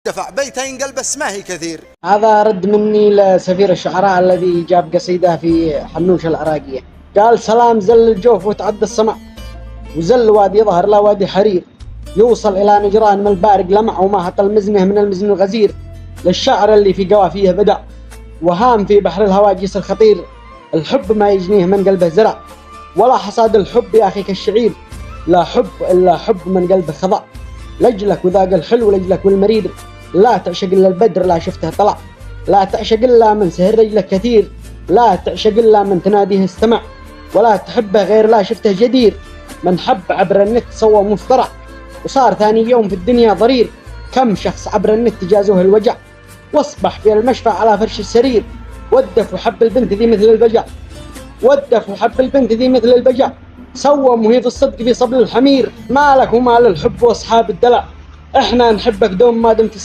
دفع بيتين قلب ما هي كثير. هذا رد مني لسفير الشعراء الذي جاب قصيدة في حنوش العراقية، قال: سلام زل الجوف وتعدى السمع، وزل وادي ظهر لا وادي حرير، يوصل إلى نجران من البارق لمع، وما هطل المزنه من المزن الغزير، للشعر اللي في قوافيه بدع، وهام في بحر الهواجس الخطير، الحب ما يجنيه من قلبه زرع، ولا حصاد الحب يا أخي كالشعير، لا حب إلا حب من قلبه خضع، لجلك وذاق الحلو لجلك والمرير، لا تعشق إلا البدر لا شفته طلع، لا تعشق إلا من سهر رجلك كثير، لا تعشق إلا من تناديه استمع، ولا تحبه غير لا شفته جدير، من حب عبر النت سوى مفترع، وصار ثاني يوم في الدنيا ضرير، كم شخص عبر النت جازوه الوجع، واصبح في المشفى على فرش السرير، ودف وحب البنت ذي مثل البجع، ودف وحب البنت ذي مثل البجع، سوى مهيض الصدق في صبل الحمير، مالك ومال الحب واصحاب الدلع، احنا نحبك دوم ما دمت